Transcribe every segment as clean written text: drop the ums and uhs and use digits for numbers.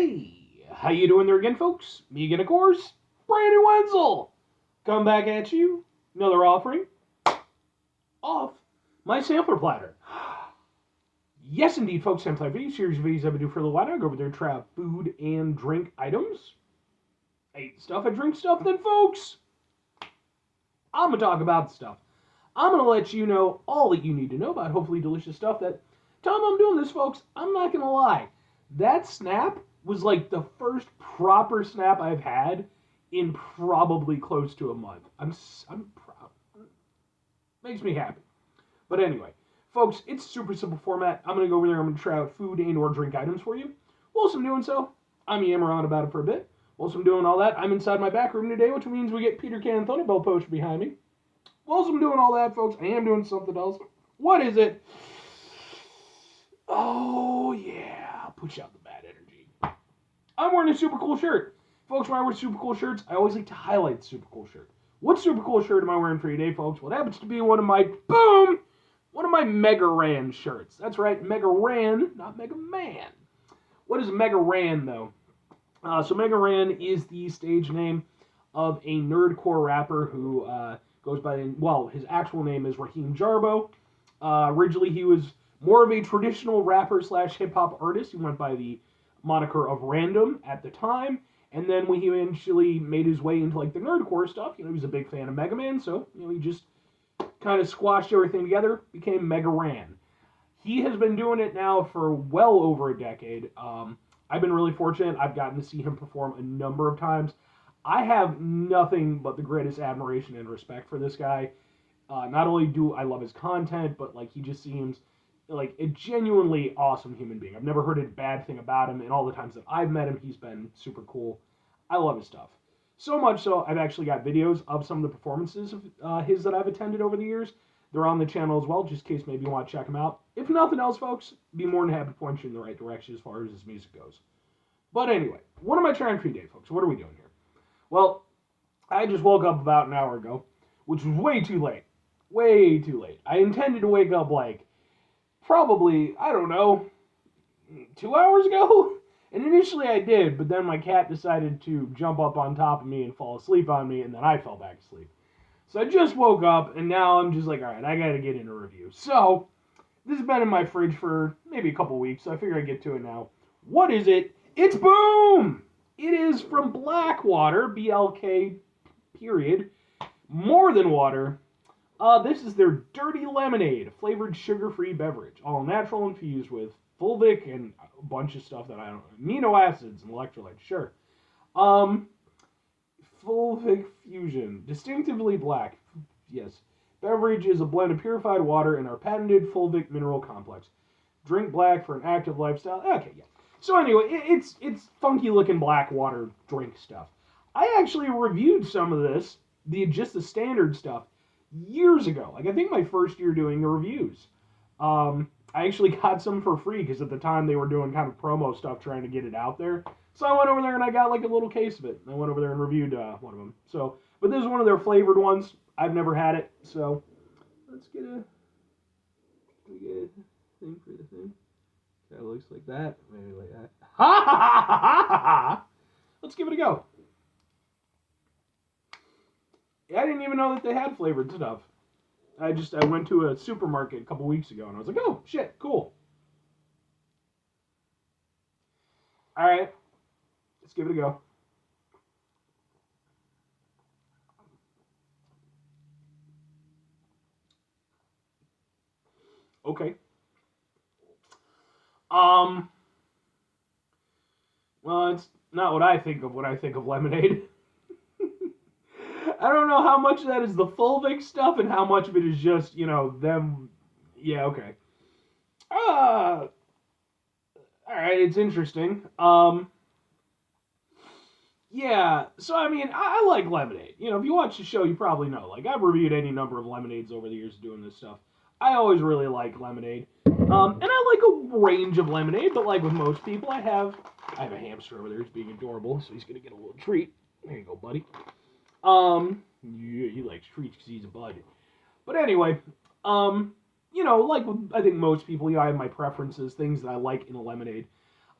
Hey, how you doing there again, folks? Me again, of course, Brandon Wenzel. Come back at you, another offering off my sampler platter. Yes, indeed, folks, sampler video series of videos I've been doing for a little while. I go over there and try out food and drink items. I eat stuff, I drink stuff, then, folks, I'm going to talk about the stuff. I'm going to let you know all that you need to know about hopefully delicious stuff that time I'm doing this, folks, I'm not going to lie. That snap was like the first proper snap I've had in probably close to a month. I'm proud. Makes me happy. But anyway, folks, it's super simple format. I'm going to go over there. I'm going to try out food and or drink items for you. Whilst I'm doing so, I'm yammering on about it for a bit. Whilst I'm doing all that, I'm inside my back room today, which means we get Peter Can Thunderbolt poster behind me. Whilst I'm doing all that, folks, I am doing something else. What is it? Oh, yeah. Push out the bad energy. I'm wearing a super cool shirt. Folks, when I wear super cool shirts, I always like to highlight the super cool shirt. What super cool shirt am I wearing for you today, folks? Well, it happens to be one of my Mega Ran shirts. That's right, Mega Ran, not Mega Man. What is Mega Ran, though? So Mega Ran is the stage name of a nerdcore rapper who goes by his actual name is Raheem Jarbo. Originally, he was more of a traditional rapper slash hip hop artist. He went by the moniker of Random at the time, and then when he eventually made his way into like the nerdcore stuff, he was a big fan of Mega Man, so he just kind of squashed everything together, became Mega Ran. He has been doing it now for well over a decade. I've been really fortunate. I've gotten to see him perform a number of times. I have nothing but the greatest admiration and respect for this guy. Not only do I love his content, but like he just seems like a genuinely awesome human being. I've never heard a bad thing about him, and all the times that I've met him, he's been super cool. I love his stuff. So much so, I've actually got videos of some of the performances of his that I've attended over the years. They're on the channel as well, just in case maybe you want to check them out. If nothing else, folks, be more than happy to point you in the right direction as far as his music goes. But anyway, what am I trying for today, folks? What are we doing here? Well, I just woke up about an hour ago, which was way too late. Way too late. I intended to wake up like probably, I don't know, 2 hours ago? And initially I did, but then my cat decided to jump up on top of me and fall asleep on me, and then I fell back asleep. So I just woke up, and now I'm just like, alright, I gotta get in a review. So, this has been in my fridge for maybe a couple weeks, so I figure I'd get to it now. What is it? It's Boom! It is from Blackwater, BLK, period, More Than Water. This is their Dirty Lemonade, flavored sugar-free beverage, all natural infused with fulvic and a bunch of stuff that I don't know, amino acids and electrolytes, sure. Fulvic fusion, distinctively black, yes. Beverage is a blend of purified water and our patented fulvic mineral complex. Drink black for an active lifestyle. Okay, yeah. So anyway, it's funky looking black water drink stuff. I actually reviewed some of this, just the standard stuff, years ago. Like I think my first year doing the reviews. I actually got some for free because at the time they were doing kind of promo stuff trying to get it out there. So I went over there and I got like a little case of it. I went over there and reviewed one of them. So, but this is one of their flavored ones. I've never had it, so let's get a thing for the thing. Kind of looks like that. Maybe like that. Ha ha ha ha ha ha! Let's give it a go. Yeah, I didn't even know that they had flavored stuff. I went to a supermarket a couple weeks ago and I was like, oh shit, cool. All right, let's give it a go. Okay. Well, it's not what I think of when I think of lemonade. I don't know how much of that is the fulvic stuff and how much of it is just, them. Yeah, okay. Alright, it's interesting. Yeah, so I mean, I like lemonade. If you watch the show, you probably know. Like, I've reviewed any number of lemonades over the years doing this stuff. I always really like lemonade. And I like a range of lemonade, but like with most people, I have a hamster over there who's being adorable, so he's gonna get a little treat. There you go, buddy. Yeah, he likes treats because he's a bud. But anyway, like I think most people, I have my preferences, things that I like in a lemonade.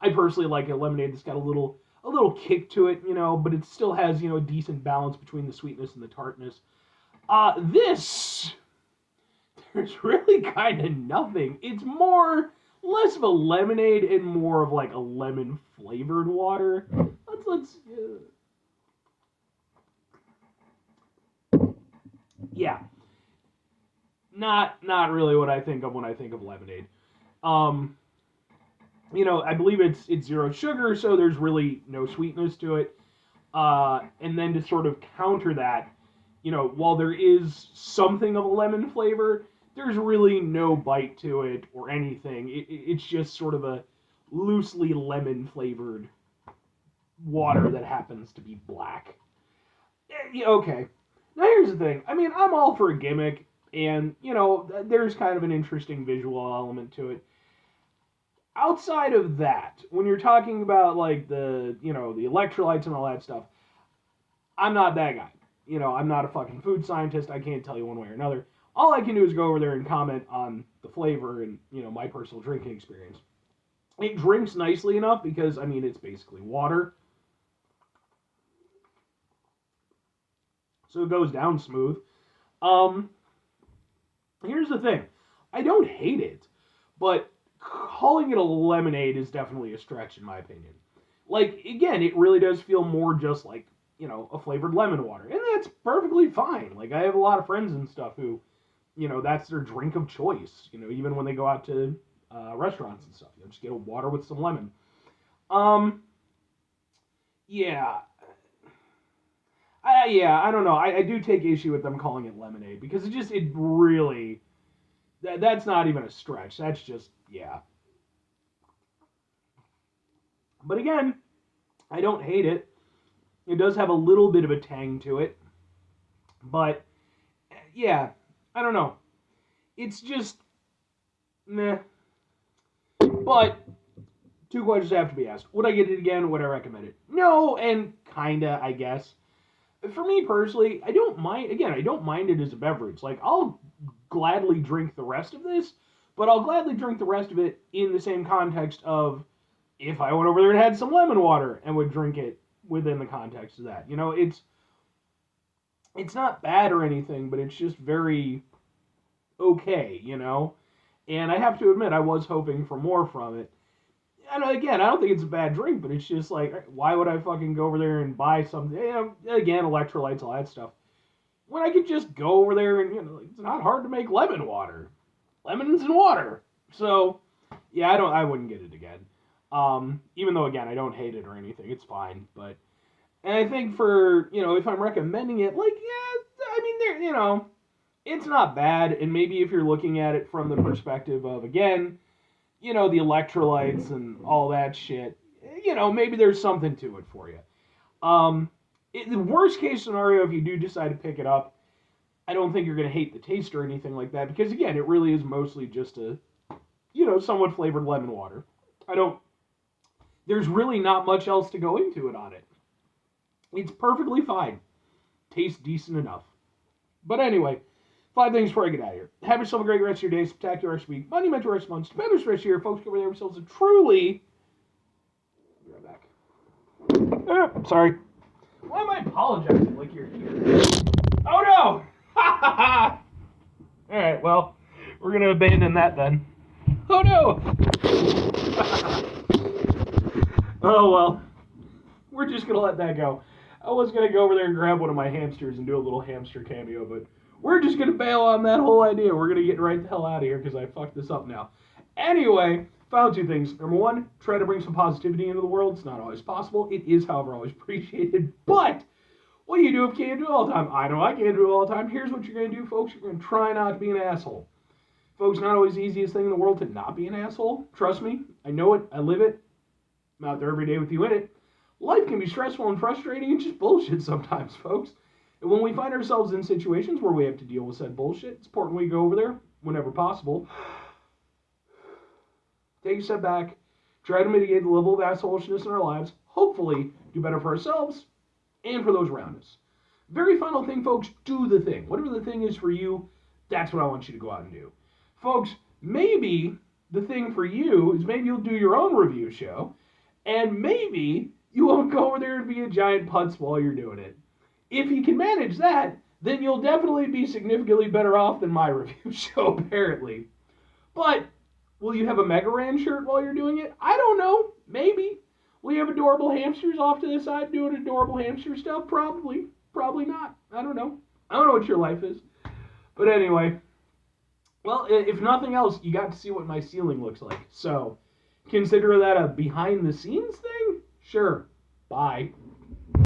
I personally like a lemonade that's got a little kick to it, but it still has, a decent balance between the sweetness and the tartness. This, there's really kind of nothing. It's less of a lemonade and more of like a lemon flavored water. Let's yeah, not really what I think of when I think of lemonade. Um, I believe it's zero sugar, so there's really no sweetness to it. And then to sort of counter that, while there is something of a lemon flavor, there's really no bite to it or anything. It's just sort of a loosely lemon flavored water that happens to be black. Yeah, okay. Now here's the thing. I mean, I'm all for a gimmick, and there's kind of an interesting visual element to it. Outside of that, when you're talking about like the electrolytes and all that stuff, I'm not that guy. I'm not a fucking food scientist. I can't tell you one way or another. All I can do is go over there and comment on the flavor and, my personal drinking experience. It drinks nicely enough because, I mean, it's basically water. So it goes down smooth. Um, Here's the thing. I don't hate it, but calling it a lemonade is definitely a stretch in my opinion. Like, again, it really does feel more just like, a flavored lemon water. And that's perfectly fine. Like, I have a lot of friends and stuff who, that's their drink of choice. Even when they go out to restaurants and stuff, just get a water with some lemon. Um, yeah, I don't know. I do take issue with them calling it lemonade because it really that's not even a stretch. That's just yeah. But again, I don't hate it. It does have a little bit of a tang to it, but yeah, I don't know. It's just meh. But two questions have to be asked. Would I get it again? Would I recommend it? No, and kinda, I guess. For me personally, I don't mind. Again, I don't mind it as a beverage. Like, I'll gladly drink the rest of this, but I'll gladly drink the rest of it in the same context of if I went over there and had some lemon water and would drink it within the context of that. It's not bad or anything, but it's just very okay. And I have to admit, I was hoping for more from it. And again, I don't think it's a bad drink, but it's just like, why would I fucking go over there and buy something? Again, electrolytes, all that stuff. When I could just go over there and, it's not hard to make lemon water. Lemons and water. So, yeah, I wouldn't get it again. Even though, again, I don't hate it or anything. It's fine. And I think for, if I'm recommending it, like, yeah, I mean, it's not bad. And maybe if you're looking at it from the perspective of, again, the electrolytes and all that shit, maybe there's something to it for you. The worst case scenario, if you do decide to pick it up, I don't think you're going to hate the taste or anything like that, because again, it really is mostly just a, somewhat flavored lemon water. There's really not much else to go into it on it. It's perfectly fine. Tastes decent enough. But anyway, 5 things before I get out of here. Have yourself a great rest of your day, spectacular rest of the week, monumental rest of the month, stupendous rest of your folks. Give yourselves a truly. Be right back. I'm sorry. Why am I apologizing like you're here? Oh no! Alright, well, we're gonna abandon that then. Oh no! Oh well. We're just gonna let that go. I was gonna go over there and grab one of my hamsters and do a little hamster cameo, but we're just gonna bail on that whole idea. We're gonna get right the hell out of here because I fucked this up now. Anyway, final 2 things. Number 1, try to bring some positivity into the world. It's not always possible. It is, however, always appreciated. But what do you do if you can't do it all the time? I know I can't do it all the time. Here's what you're gonna do, folks. You're gonna try not to be an asshole. Folks, not always the easiest thing in the world to not be an asshole. Trust me. I know it. I live it. I'm out there every day with you in it. Life can be stressful and frustrating and just bullshit sometimes, folks. And when we find ourselves in situations where we have to deal with said bullshit, it's important we go over there whenever possible. Take a step back. Try to mitigate the level of assholishness in our lives. Hopefully, do better for ourselves and for those around us. Very final thing, folks, do the thing. Whatever the thing is for you, that's what I want you to go out and do. Folks, maybe the thing for you is maybe you'll do your own review show. And maybe you won't go over there and be a giant putz while you're doing it. If you can manage that, then you'll definitely be significantly better off than my review show, apparently. But will you have a Mega Ran shirt while you're doing it? I don't know. Maybe. Will you have adorable hamsters off to the side doing adorable hamster stuff? Probably. Probably not. I don't know. I don't know what your life is. But anyway, well, if nothing else, you got to see what my ceiling looks like. So, consider that a behind the scenes thing? Sure. Bye.